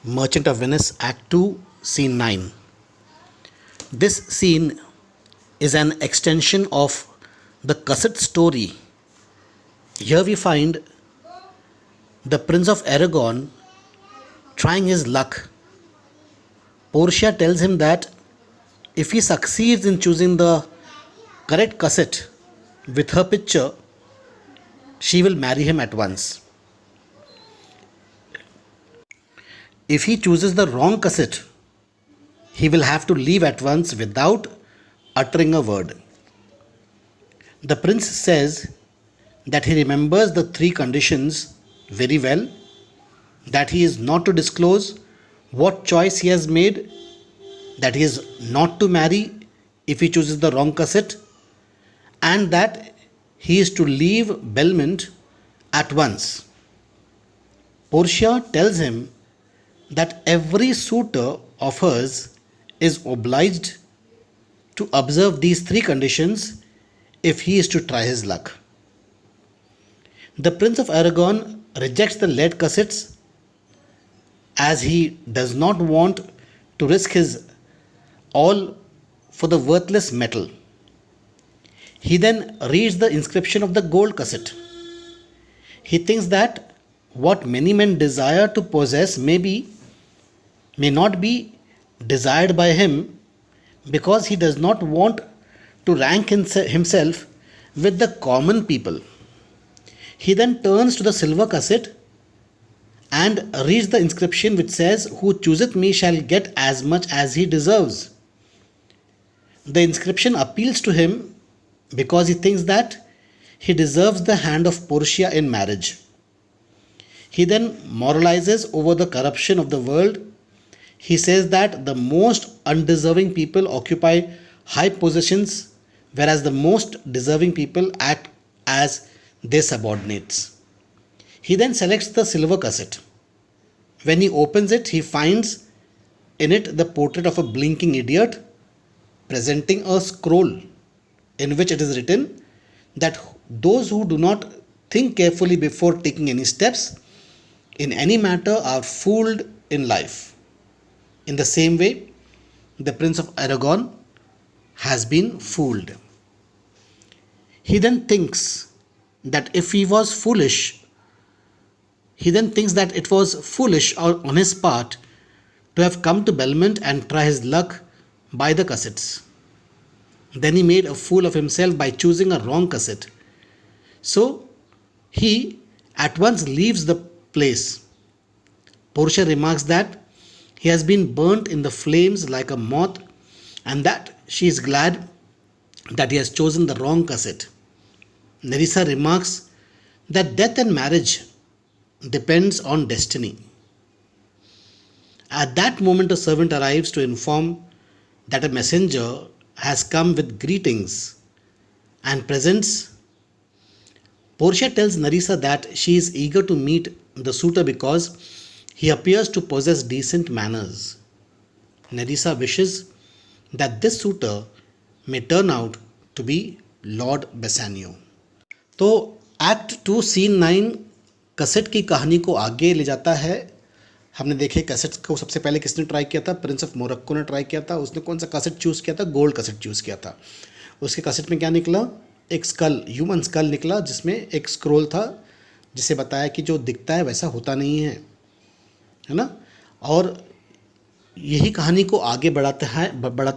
Merchant of Venice, Act 2, Scene 9. This scene is an extension of the cassette story. Here we find the Prince of Aragon trying his luck. Portia tells him that if he succeeds in choosing the correct cassette with her picture, she will marry him at once. If he chooses the wrong cassette, he will have to leave at once without uttering a word. The prince says that he remembers the three conditions very well, that he is not to disclose what choice he has made, that he is not to marry if he chooses the wrong cassette, and that he is to leave Belmont at once. Portia tells him that every suitor of hers is obliged to observe these three conditions if he is to try his luck. The Prince of Aragon rejects the lead cassettes as he does not want to risk his all for the worthless metal. He then reads the inscription of the gold cassette. He thinks that what many men desire to possess may not be desired by him because he does not want to rank himself with the common people. He then turns to the silver cassette and reads the inscription which says, "Who chooseth me shall get as much as he deserves." The inscription appeals to him because he thinks that he deserves the hand of Portia in marriage. He then moralizes over the corruption of the world. He says that the most undeserving people occupy high positions, whereas the most deserving people act as their subordinates. He then selects the silver cassette. When he opens it, he finds in it the portrait of a blinking idiot presenting a scroll in which it is written that those who do not think carefully before taking any steps in any matter are fooled in life. In the same way, the Prince of Aragon has been fooled. He then thinks that it was foolish on his part to have come to Belmont and try his luck by the cassettes. Then he made a fool of himself by choosing a wrong cassette. So he at once leaves the place. Portia remarks that he has been burnt in the flames like a moth and that she is glad that he has chosen the wrong cassette. Nerissa remarks that death and marriage depends on destiny. At that moment, a servant arrives to inform that a messenger has come with greetings and presents. Portia tells Nerissa that she is eager to meet the suitor because he appears to possess decent manners. Nerissa wishes that this suitor may turn out to be Lord Bassanio. तो act 2 scene 9 cassette की कहानी को आगे ले जाता है। हमने देखे कैसेट को सबसे पहले किसने ट्राई किया था? प्रिंस ऑफ मोरक्को ने ट्राई किया था। उसने कौन सा कैसेट चूज़ किया था? गोल्ड कैसेट चूज़ किया था। उसके कैसेट में क्या निकला? एक स्कल, ह्यूमन स्कल निकला जिसमें एक स्क्रोल था जिसे बताया कि जो दिखता है वैसा होता नहीं है ना। और यही कहानी को आगे बढ़ाता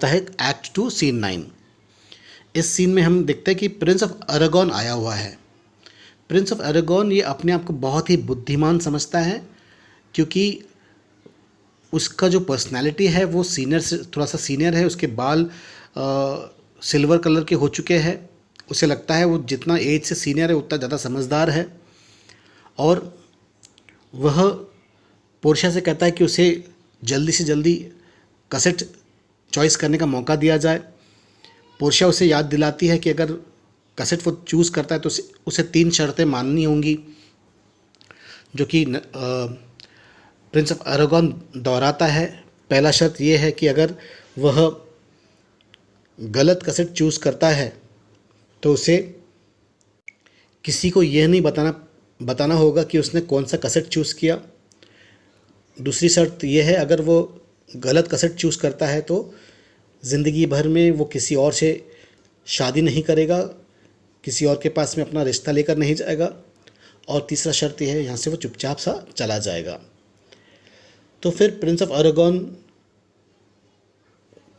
है एक्ट 2 सीन 9। इस सीन में हम देखते हैं कि प्रिंस ऑफ अरागॉन आया हुआ है। प्रिंस ऑफ अरागॉन ये अपने आप को बहुत ही बुद्धिमान समझता है क्योंकि उसका जो पर्सनालिटी है वो सीनियर से थोड़ा सा सीनियर है। उसके बाल सिल्वर कलर के हो चुके हैं। उसे लगता है वो जितना एज से सीनियर है उतना ज़्यादा समझदार है। और वह पोर्शिया से कहता है कि उसे जल्दी से जल्दी कैसेट चॉइस करने का मौका दिया जाए। पोर्शिया उसे याद दिलाती है कि अगर कैसेट वो चूज़ करता है तो उसे 3 शर्तें माननी होंगी, जो कि प्रिंस ऑफ अरागॉन दोहराता है। पहला शर्त ये है कि अगर वह गलत कैसेट चूज़ करता है तो उसे किसी को यह नहीं बताना होगा कि उसने कौन सा कैसेट चूज़ किया। दूसरी शर्त यह है, अगर वो गलत कसेट चूज़ करता है तो ज़िंदगी भर में वो किसी और से शादी नहीं करेगा, किसी और के पास में अपना रिश्ता लेकर नहीं जाएगा, और तीसरा शर्त यह है यहाँ से वो चुपचाप सा चला जाएगा। तो फिर प्रिंस ऑफ अरागोन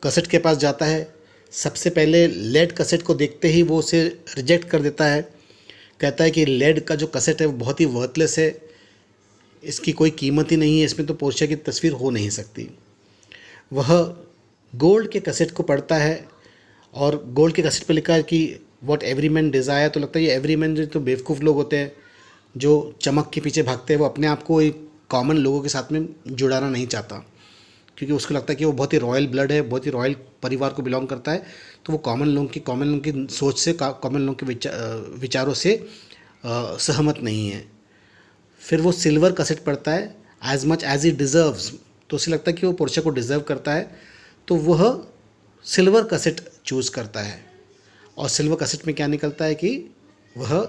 कसेट के पास जाता है। सबसे पहले लेड कसेट को देखते ही वो उसे रिजेक्ट कर देता है, कहता है कि लेड का जो कसेट है वो बहुत ही वर्थलेस है, इसकी कोई कीमत ही नहीं है, इसमें तो पोर्शिया की तस्वीर हो नहीं सकती। वह गोल्ड के कसेट को पढ़ता है और गोल्ड के कसेट पर लिखा है कि व्हाट एवरी मैन डिज़ायर। तो लगता है ये एवरी मैन जो तो बेवकूफ़ लोग होते हैं जो चमक के पीछे भागते हैं, वो अपने आप को एक कॉमन लोगों के साथ में जुड़ाना नहीं चाहता, क्योंकि उसको लगता है कि वो बहुत ही रॉयल ब्लड है, बहुत ही रॉयल परिवार को बिलोंग करता है, तो वो कॉमन लोगों की सोच से, कॉमन लोगों के विचारों से सहमत नहीं है। फिर वो सिल्वर कसेट पढ़ता है, as much as he deserves, तो उसे लगता है कि वो पोर्शिया को डिज़र्व करता है, तो वह सिल्वर कसेट चूज़ करता है। और सिल्वर कसेट में क्या निकलता है कि वह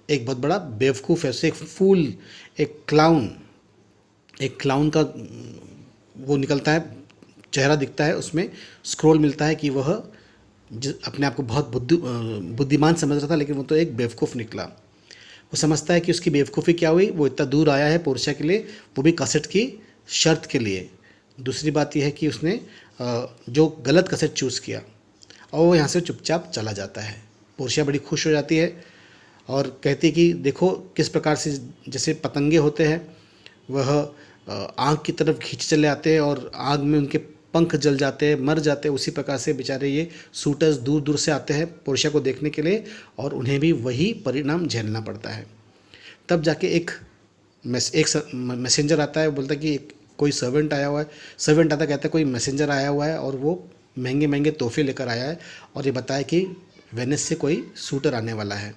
एक बहुत बड़ा बेवकूफ़ है, उससे एक फूल, एक क्लाउन का वो निकलता है, चेहरा दिखता है, उसमें स्क्रॉल मिलता है कि वह अपने आप को बहुत बुद्धिमान समझ रहा था, लेकिन वो तो एक बेवकूफ़ निकला। वो समझता है कि उसकी बेवकूफ़ी क्या हुई, वो इतना दूर आया है पोर्शिया के लिए, वो भी कसेट की शर्त के लिए। दूसरी बात यह है कि उसने जो गलत कसेट चूज़ किया, और वो यहाँ से चुपचाप चला जाता है। पोर्शिया बड़ी खुश हो जाती है और कहती है कि देखो किस प्रकार से जैसे पतंगे होते हैं, वह आग की तरफ खींच चले आते हैं और आग में उनके पंख जल जाते हैं, मर जाते हैं, उसी प्रकार से बेचारे ये शूटर्स दूर दूर से आते हैं पोर्शिया को देखने के लिए, और उन्हें भी वही परिणाम झेलना पड़ता है। तब जाके एक मैसेंजर आता है, बोलता है कि कोई सर्वेंट आया हुआ है। सर्वेंट आता कहता है कोई मैसेंजर आया हुआ है और वो महंगे महंगे तोहफे लेकर आया है, और ये बताया कि वेनिस से कोई शूटर आने वाला है।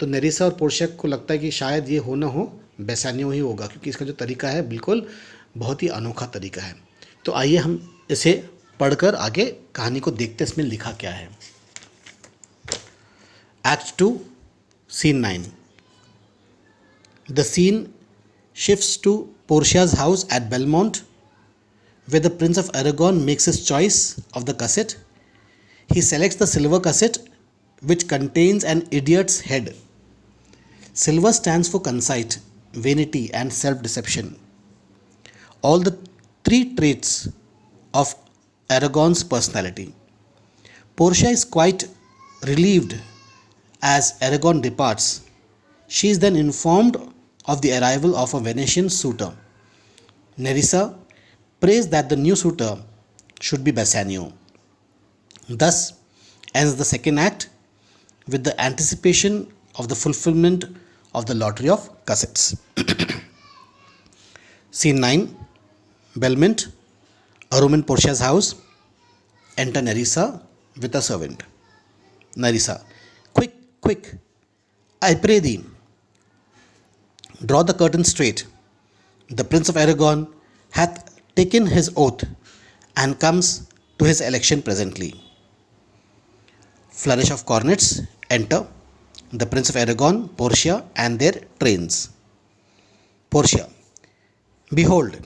तो नेरिसा और पोर्शिया को लगता है कि शायद ये हो ना हो बेसानियो ही होगा, क्योंकि इसका जो तरीका है बिल्कुल बहुत ही अनोखा तरीका है। तो आइए हम इसे पढ़कर आगे कहानी को देखते हैं, इसमें लिखा क्या है। Act 2 scene 9। The scene shifts to Portia's house at Belmont, where the Prince of Aragon makes his choice of the cassette. He selects the silver cassette, which contains an idiot's head. Silver stands for conceit, vanity, and self deception. All the three traits of Aragon's personality. Portia is quite relieved as Aragon departs. She is then informed of the arrival of a Venetian suitor. Nerissa prays that the new suitor should be Bassanio. Thus ends the second act with the anticipation of the fulfillment of the lottery of cassettes. Scene 9. Belmont, a room in Portia's house. Enter Nerissa with a servant. Nerissa, quick, quick, I pray thee, draw the curtain straight. The Prince of Aragon hath taken his oath and comes to his election presently. Flourish of cornets. Enter the Prince of Aragon, Portia, and their trains. Portia, behold,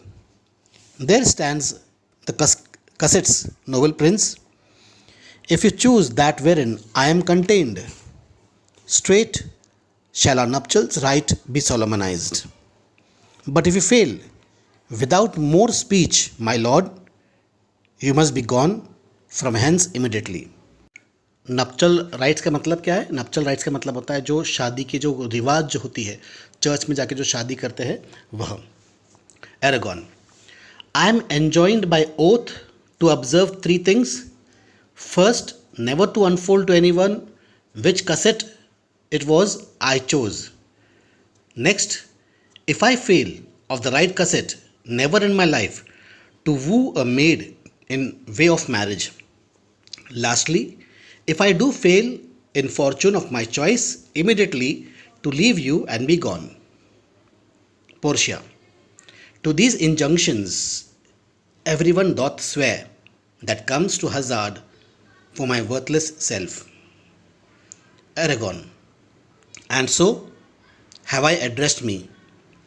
there stands the cassettes, noble prince. If you choose that wherein I am contained, straight shall our nuptials rite be solemnized. But if you fail, without more speech, my lord, you must be gone from hence immediately. Nuptial rites का मतलब क्या है? नपचल rites का मतलब होता है जो शादी की जो रिवाज जो होती है, चर्च में जाके जो शादी करते हैं वह। Aragon, I am enjoined by oath to observe three things. First, never to unfold to anyone which cassette it was I chose. Next, if I fail of the right cassette, never in my life to woo a maid in way of marriage. Lastly, if I do fail in fortune of my choice, immediately to leave you and be gone. Portia, to these injunctions everyone doth swear that comes to hazard for my worthless self. Aragon, and so have I addressed me.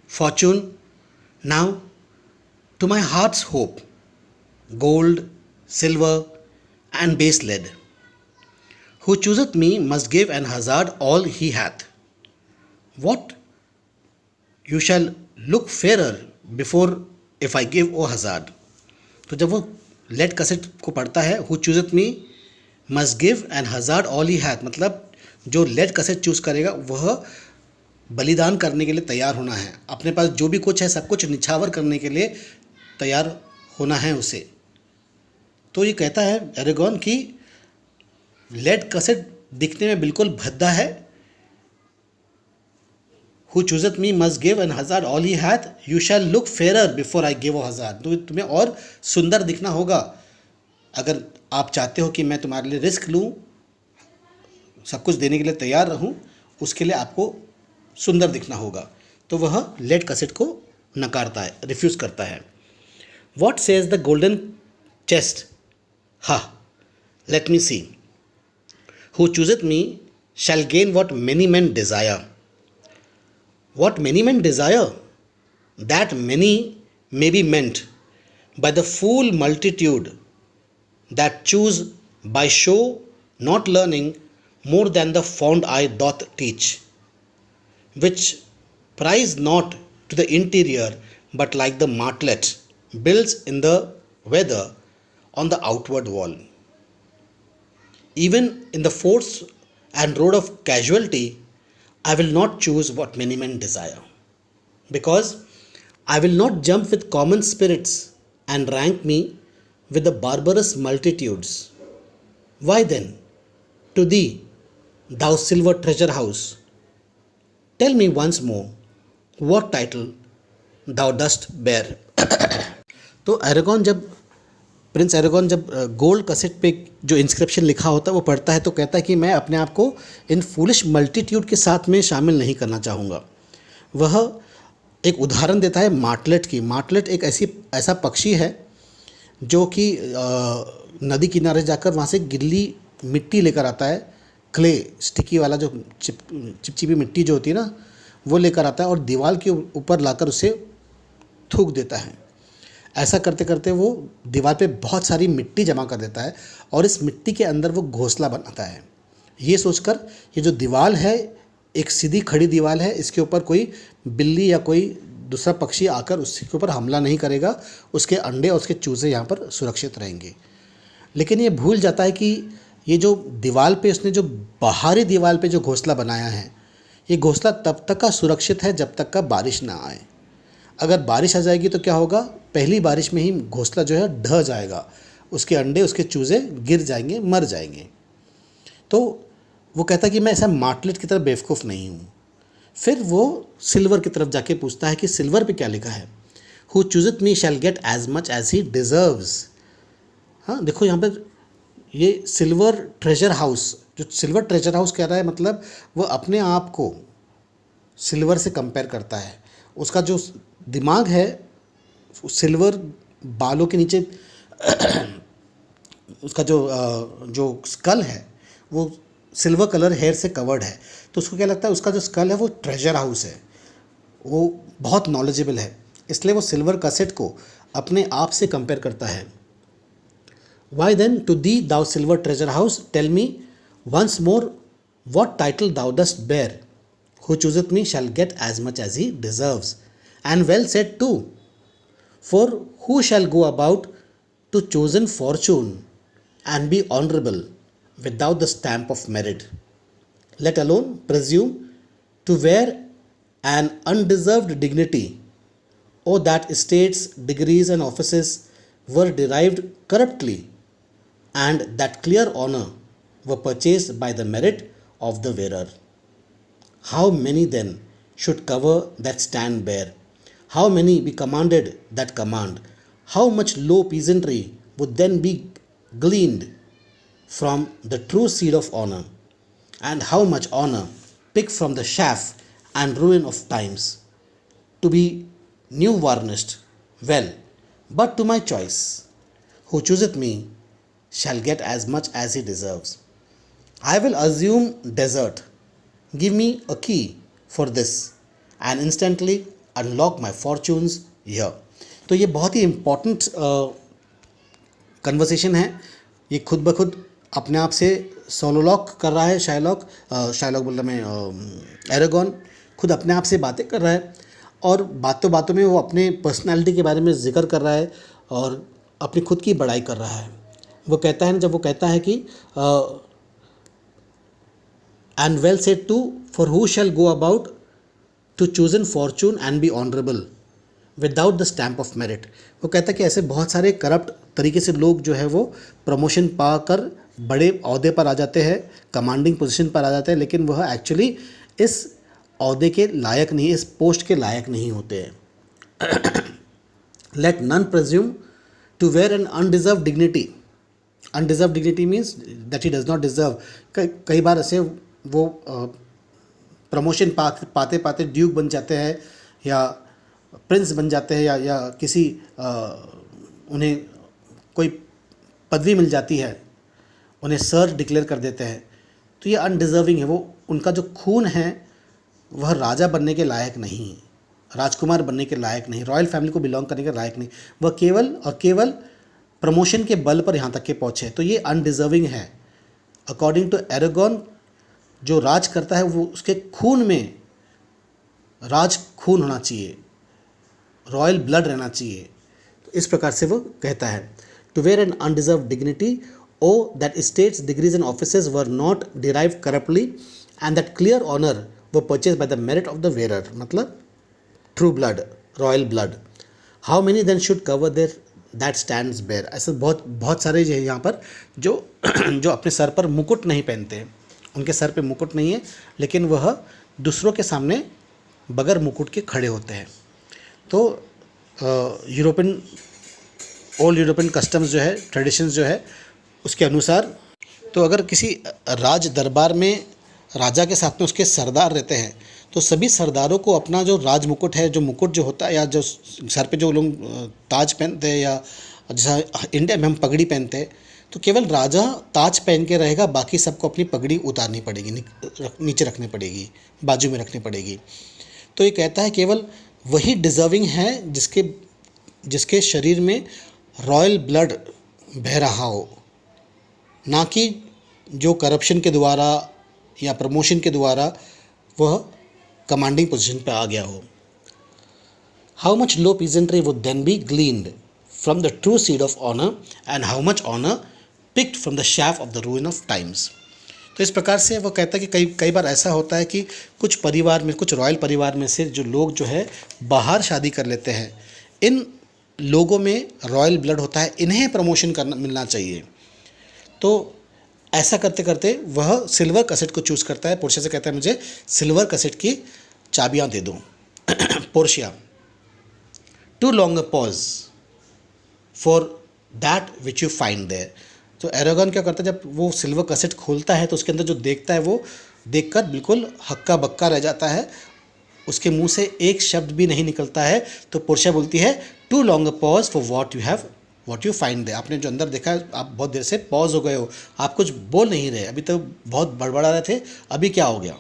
Fortune, now To my heart's hope, gold, silver, and base lead. Who chooseth me must give an hazard all he hath. What you shall look fairer before if I give o hazard. तो जब वो lead cassette को पढ़ता है, who chooseth me must give and hazard all he hath, मतलब जो lead cassette choose करेगा वह बलिदान करने के लिए तैयार होना है, अपने पास जो भी कुछ है सब कुछ निछावर करने के लिए तैयार होना है उसे। तो ये कहता है एरेगॉन कि लेड कसेट दिखने में बिल्कुल भद्दा है, who chooseth me must give and hazard all he hath, you shall look fairer before I give or hazard. तो तुम्हें और सुंदर दिखना होगा, अगर आप चाहते हो कि मैं तुम्हारे लिए रिस्क लूँ, सब कुछ देने के लिए तैयार रहूँ, उसके लिए आपको सुंदर दिखना होगा। तो वह लेड कसेट को नकारता है, रिफ्यूज़ करता है। What says the golden chest? Ha, let me see. Who chooseth me shall gain what many men desire. What many men desire, that many may be meant by the fool multitude that choose by show, not learning more than the fond eye doth teach, which prize not to the interior, but like the martlet builds in the weather on the outward wall. Even in the force and road of casualty, I will not choose what many men desire, because I will not jump with common spirits and rank me with the barbarous multitudes. Why then, to thee, thou silver treasure house, tell me once more what title thou dost bear. तो argon जब Prince argon जब gold cassette पे जो inscription लिखा होता है वो पढ़ता है तो कहता है कि मैं अपने आप को इन फूलिश मल्टीट्यूड के साथ में शामिल नहीं करना चाहूँगा। वह एक उदाहरण देता है मार्टलेट की। मार्टलेट एक ऐसा पक्षी है जो कि नदी किनारे जाकर वहाँ से गिल्ली मिट्टी लेकर आता है, क्ले स्टिकी वाला जो चिपचिपी मिट्टी जो होती है ना वो लेकर आता है और दीवार के ऊपर लाकर उसे थूक देता है। ऐसा करते करते वो दीवार पे बहुत सारी मिट्टी जमा कर देता है और इस मिट्टी के अंदर वो घोंसला बनाता है, ये सोचकर ये जो दीवार है एक सीधी खड़ी दीवार है, इसके ऊपर कोई बिल्ली या कोई दूसरा पक्षी आकर उसके ऊपर हमला नहीं करेगा, उसके अंडे और उसके चूजे यहाँ पर सुरक्षित रहेंगे। लेकिन ये भूल जाता है कि ये जो दीवार पे उसने जो बाहरी दीवार पे जो घोंसला बनाया है, ये घोंसला तब तक का सुरक्षित है जब तक का बारिश ना आए। अगर बारिश आ जाएगी तो क्या होगा, पहली बारिश में ही घोंसला जो है ढह जाएगा, उसके अंडे उसके चूजे गिर जाएंगे, मर जाएंगे। तो वो कहता है कि मैं ऐसा मार्टलेट की तरह बेवकूफ़ नहीं हूँ। फिर वो सिल्वर की तरफ जाके पूछता है कि सिल्वर पे क्या लिखा है, who chooseth me shall get as much as he deserves. हाँ देखो यहाँ पर ये सिल्वर ट्रेजर हाउस, जो सिल्वर ट्रेजर हाउस कह रहा है मतलब वो अपने आप को सिल्वर से कंपेयर करता है। उसका जो दिमाग है सिल्वर बालों के नीचे उसका जो स्कल है वो सिल्वर कलर हेयर से कवर्ड है, तो उसको क्या लगता है उसका जो स्कल है वो ट्रेजर हाउस है, वो बहुत नॉलेजेबल है, इसलिए वो सिल्वर कसेट को अपने आप से कंपेयर करता है। Why then to thee thou silver treasure house tell me once more what title thou dost bear, who chooseth me shall get as much as he deserves, and well said too, for who shall go about to chosen fortune and be honorable without the stamp of merit, let alone presume to wear an undeserved dignity, or that estates, degrees and offices were derived corruptly, and that clear honor were purchased by the merit of the wearer. How many then should cover that stand bare? How many be commanded that command? How much low peasantry would then be gleaned from the true seed of honor? And how much honor picked from the chaff and ruin of times, to be new varnished? Well, but to my choice, who chooseth me shall get as much as he deserves. I will assume desert. Give me a key for this, and instantly unlock my fortunes here. तो ये बहुत ही important conversation है। ये खुद ब खुद अपने आप से सोलोलॉग कर रहा है शाइलॉक बोल रहा मैं एरागॉन खुद अपने आप से बातें कर रहा है, और बातों बातों में वो अपने पर्सनालिटी के बारे में जिक्र कर रहा है और अपनी खुद की बड़ाई कर रहा है। वो कहता है ना, जब वो कहता है कि and well said to for who shall go about to choose in fortune and be honourable without the stamp of merit. वो कहता है कि ऐसे बहुत सारे करप्ट तरीके से लोग जो है वो प्रमोशन पाकर बड़े अहदे पर आ जाते हैं, कमांडिंग पोजीशन पर आ जाते हैं, लेकिन वह एक्चुअली इस अहदे के लायक नहीं, इस पोस्ट के लायक नहीं होते हैं। Let none presume to wear an undeserve dignity. Undeserve dignity means that he does not deserve. कई बार ऐसे वो प्रमोशन पाते पाते ड्यूक बन जाते हैं या प्रिंस बन जाते हैं या किसी उन्हें कोई पदवी मिल जाती है, उन्हें सर डिक्लेयर कर देते हैं, तो ये अनडिजर्विंग है। वो उनका जो खून है वह राजा बनने के लायक नहीं, राजकुमार बनने के लायक नहीं, रॉयल फैमिली को बिलोंग करने के लायक नहीं। वह केवल और केवल प्रमोशन के बल पर यहाँ तक के पहुँचे, तो ये अनडिजर्विंग है। अकॉर्डिंग टू एरागॉन, जो राज करता है वो उसके खून में राज खून होना चाहिए, रॉयल ब्लड रहना चाहिए। तो इस प्रकार से वो कहता है to wear an undeserve dignity, O that states degrees and offices were not derive corruptly and that clear honour were purchase by the merit of the wearer, मतलब true blood, royal blood. How many then should cover there that stand bare. ऐसे बहुत सारे जो है यहाँ पर जो जो अपने सर पर मुकुट नहीं पहनते, उनके सर पे मुकुट नहीं है, लेकिन वह दूसरों के सामने बगैर मुकुट के खड़े होते हैं। तो यूरोपियन ओल्ड यूरोपियन कस्टम्स जो है, ट्रेडिशंस जो है, उसके अनुसार तो अगर किसी राज दरबार में राजा के साथ में उसके सरदार रहते हैं, तो सभी सरदारों को अपना जो राज मुकुट है, जो मुकुट जो होता है या जो सर पे जो लोग ताज पहनते हैं, या जैसा इंडिया में हम पगड़ी पहनते हैं, तो केवल राजा ताज पहन के रहेगा, बाकी सबको अपनी पगड़ी उतारनी पड़ेगी, नीचे रखनी पड़ेगी, बाजू में रखनी पड़ेगी। तो ये कहता है केवल वही डिज़र्विंग है जिसके शरीर में रॉयल ब्लड बह रहा हो, ना कि जो करप्शन के द्वारा या प्रमोशन के द्वारा वह कमांडिंग पोजीशन पे आ गया हो। How much low peasantry would then be gleaned from the true seed of honour and how much honour picked from the chaff of the ruin of times. तो इस प्रकार से वो कहता है कि कई बार ऐसा होता है कि कुछ परिवार में, कुछ रॉयल परिवार में से जो लोग जो है बाहर शादी कर लेते हैं, इन लोगों में रॉयल ब्लड होता है, इन्हें प्रमोशन करना मिलना चाहिए। तो ऐसा करते करते वह सिल्वर कसेट को चूज़ करता है। पोर्शिया से कहता है मुझे सिल्वर कसेट की चाबियां दे दो। Portia, too long a pause for that which you find there. तो एरागॉन क्या करता है, जब वो सिल्वर कसेट खोलता है तो उसके अंदर जो देखता है वो देखकर बिल्कुल हक्का बक्का रह जाता है, उसके मुंह से एक शब्द भी नहीं निकलता है। तो पोर्शिया बोलती है to long a pause for what you find they. आपने जो अंदर देखा है, आप बहुत देर से पॉज हो गए हो, आप कुछ बोल नहीं रहे, अभी तो बहुत बड़बड़ा रहे थे, अभी क्या हो गया।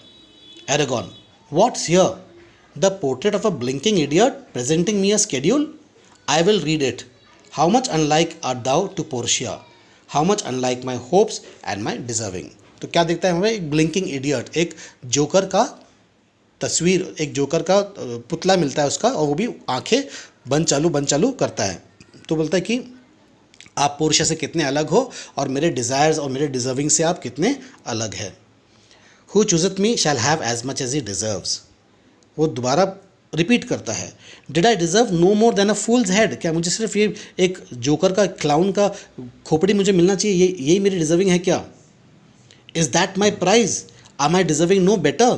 Arragon, what's here, the portrait of a blinking idiot presenting me a schedule, I will read it. How much unlike are thou to Portia, how much unlike my hopes and my deserving. तो क्या देखता है हमें, एक blinking idiot, एक joker का तस्वीर, एक जोकर का पुतला मिलता है उसका, और वो भी आंखें बंद चालू करता है। तो बोलता है कि आप पोर्शिया से कितने अलग हो और मेरे डिज़ायर्स और मेरे डिजर्विंग से आप कितने अलग हैं। Who chooseth me shall have as much as he deserves. वो दोबारा रिपीट करता है, did I deserve no more than a fool's head. क्या मुझे सिर्फ ये एक जोकर का, क्लाउन का खोपड़ी मुझे मिलना चाहिए, यही मेरी डिजर्विंग है क्या। Is that my prize, am I deserving no better.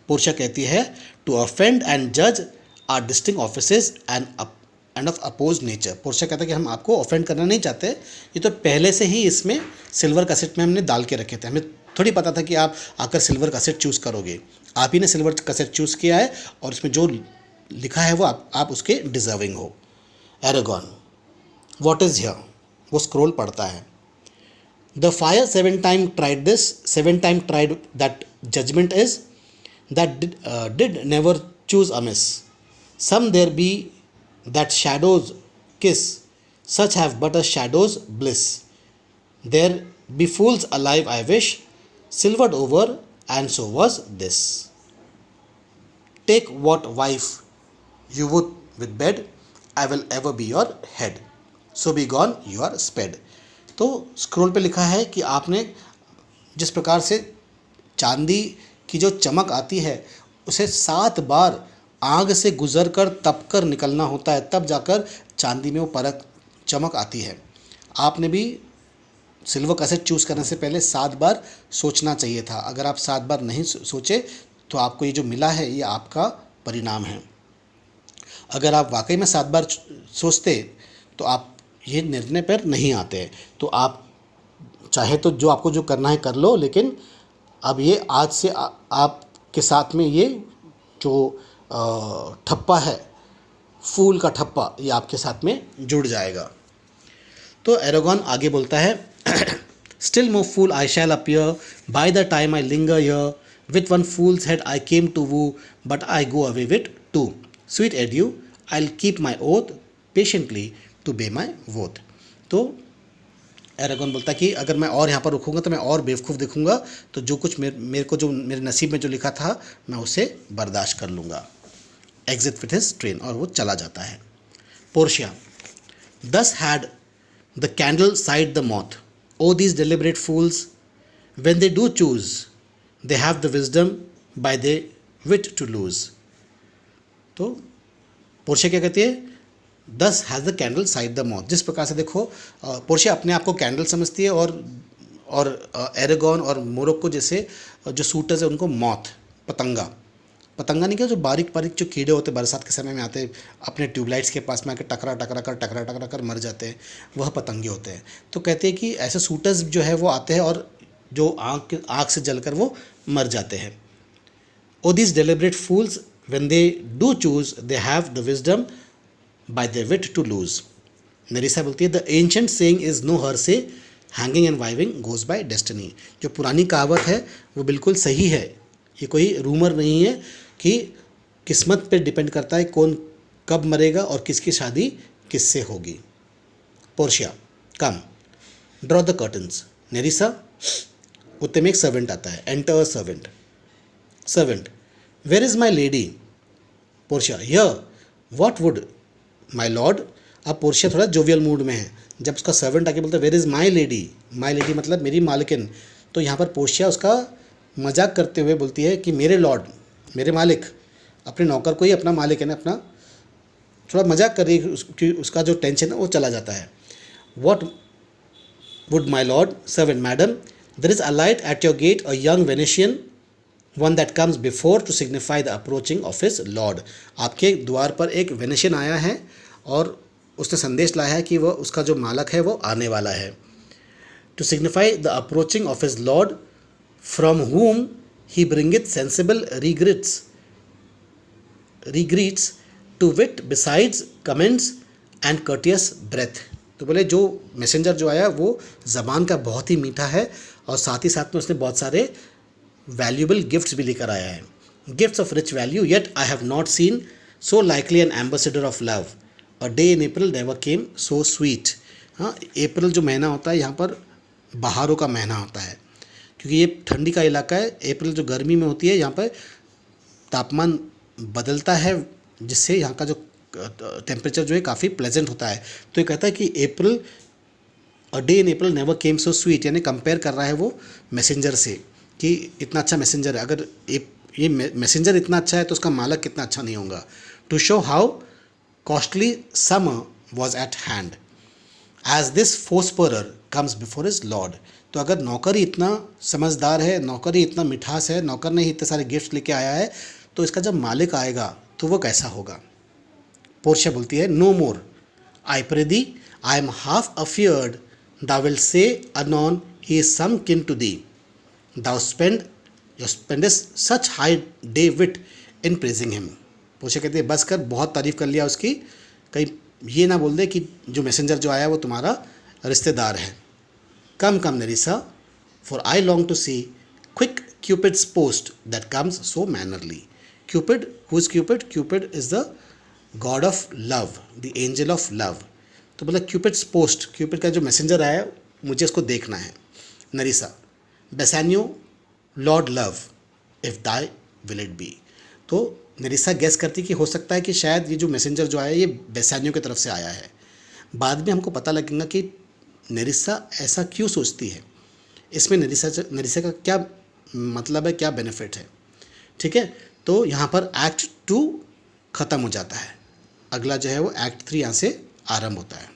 Portia कहती है टू ऑफेंड एंड जज are distinct offices and of oppose nature. Portia कहता है कि हम आपको ऑफेंड करना नहीं चाहते, ये तो पहले से ही इसमें सिल्वर कसेट में हमने डाल के रखे थे, हमें थोड़ी पता था कि आप आकर सिल्वर कसेट चूज़ करोगे, आप ही ने सिल्वर कसेट चूज़ किया है और इसमें जो लिखा है वो आप उसके डिजर्विंग हो। Aragon, what is here. वो स्क्रोल पढ़ता है, the fire 7 time tried this, 7 time tried that judgement is that did never choose amiss. Some there be that shadows kiss, such have but a shadow's bliss. There be fools alive, I wish, silvered over, and so was this. Take what wife you would with bed, I will ever be your head. So be gone, you are sped. तो scroll पे लिखा है कि आपने जिस प्रकार से चांदी की जो चमक आती है उसे 7 बार आग से गुजर कर तप कर निकलना होता है, तब जाकर चांदी में वो परख चमक आती है। आपने भी सिल्वर कैसेट चूज़ करने से पहले 7 बार सोचना चाहिए था। अगर आप 7 बार नहीं सोचे तो आपको ये जो मिला है ये आपका परिणाम है। अगर आप वाकई में 7 बार सोचते तो आप ये निर्णय पर नहीं आते। तो आप चाहे तो जो आपको जो करना है कर लो, लेकिन अब ये आज से आपके साथ में ये जो ठप्पा है, फूल का ठप्पा, ये आपके साथ में जुड़ जाएगा। तो एरागॉन आगे बोलता है, still more fool I shall appear by the time I linger here, with one fool's head I came to woo, but I go away with two, sweet adieu I will keep my oath patiently to bear my wroth. तो Arragon बोलता है कि अगर मैं और यहाँ पर रुकूंगा तो मैं और बेवकूफ़ दिखूंगा, तो जो कुछ मेरे को जो मेरे नसीब में जो लिखा था मैं उसे बर्दाश्त कर लूँगा। एग्जिट विथ हिज ट्रेन, और वो चला जाता है। Portia, thus had the candle side the moth, o these deliberate fools, when they do choose they have the wisdom by their wit to lose. तो पोर्शिया क्या कहती है, thus has the candle side the moth. जिस प्रकार से देखो Portia अपने आप को कैंडल समझती है और एरागॉन और मोरोक्को जैसे जो सूटर्स है उनको मॉथ, पतंगा नहीं क्या, जो बारीक बारीक जो कीड़े होते बरसात के समय में आते अपने ट्यूबलाइट्स के पास में आकर टकरा कर मर जाते हैं, वह पतंगे होते हैं। तो कहते हैं कि ऐसे सूटर्स जो है वो आते हैं और जो आँख से जलकर वो मर जाते हैं। O this deliberate fools when they do choose they have the wisdom by the wit to lose. Nerissa बोलती है, the ancient saying is no heresy, hanging and wiving goes by destiny. जो पुरानी कहावत है वो बिल्कुल सही है, ये कोई रूमर नहीं है कि किस्मत पे डिपेंड करता है कौन कब मरेगा और किसकी शादी किससे होगी। Portia, come draw the curtains. Nerissa, उतने में एक सर्वेंट आता है, enter a servant. Servant, where is my lady. Portia, here, what would my lord. अब पोर्शिया थोड़ा जोवियल मूड में है। जब उसका सर्वेंट आके बोलता है वेयर इज़ माई लेडी मतलब मेरी मालिकिन, तो यहाँ पर पोर्शिया उसका मजाक करते हुए बोलती है कि मेरे लॉर्ड, मेरे मालिक, अपने नौकर को ही अपना मालिक है ना, अपना थोड़ा मजाक कर रही है कि उसका जो टेंशन है वो चला जाता है। What would my lord. Servant, madam, there is a light at your gate, a young Venetian, one that comes before to signify the approaching of his lord. आपके द्वार पर एक वेनेशियन आया है और उसने संदेश लाया है कि वह उसका जो मालक है वो आने वाला है। To signify the approaching of his lord, from whom he bringeth sensible regrets to wit besides comments and courteous breath। तो बोले जो मैसेंजर जो आया वो ज़बान का बहुत ही मीठा है और साथ ही साथ में उसने बहुत सारे वैल्यूबल गिफ्ट्स भी लेकर आया है। Gifts of rich value, yet I have not seen so likely N ambassador of love, a day in April never came so sweet. हाँ, अप्रैल जो महीना होता है यहाँ पर बहारों का महीना होता है, क्योंकि ये ठंडी का इलाका है। अप्रैल जो गर्मी में होती है, यहाँ पर तापमान बदलता है जिससे यहाँ का जो टेम्परेचर जो है काफ़ी प्लेजेंट होता है। तो ये कहता है कि April, a day in April never came so sweet, यानी कंपेयर कर रहा है वो मैसेंजर से कि इतना अच्छा मैसेंजर है। अगर ये मैसेंजर इतना अच्छा है तो उसका मालक कितना अच्छा नहीं होगा। To show how costly summer was at hand as this forespurrer comes before his lord. तो अगर नौकर ही इतना समझदार है, नौकर ही इतना मिठास है, नौकर ने ही इतने सारे गिफ्ट लेके आया है, तो इसका जब मालिक आएगा तो वो कैसा होगा। पोर्शिया बोलती है, no more I प्रेदी, I am half अफियर्ड, thou will say अनॉन he is some किन to thee, thou स्पेंडेस्ट such high day wit in praising him. Portia कहती है, बस कर, बहुत तारीफ कर लिया उसकी, कहीं ये ना बोल दे कि जो मैसेंजर जो आया वो तुम्हारा रिश्तेदार है। Come, come, Nerissa, for I long to see quick Cupid's post that comes so mannerly. Cupid, who is Cupid? Cupid is the God of love, the angel of love. तो बोला क्यूपिड्स पोस्ट, क्यूपिड का जो messenger आया मुझे इसको देखना है। Nerissa, Bassanio lord love, if thy will it be. तो नरिसा गेस करती कि हो सकता है कि शायद ये जो मैसेंजर जो आया ये बेसानियो की तरफ से आया है। बाद में हमको पता लगेगा कि नरिसा ऐसा क्यों सोचती है, इसमें नरिसा का क्या मतलब है, क्या बेनिफिट है। ठीक है, तो यहाँ पर एक्ट 2 ख़त्म हो जाता है। अगला जो है वो एक्ट 3 यहाँ से आरंभ होता है।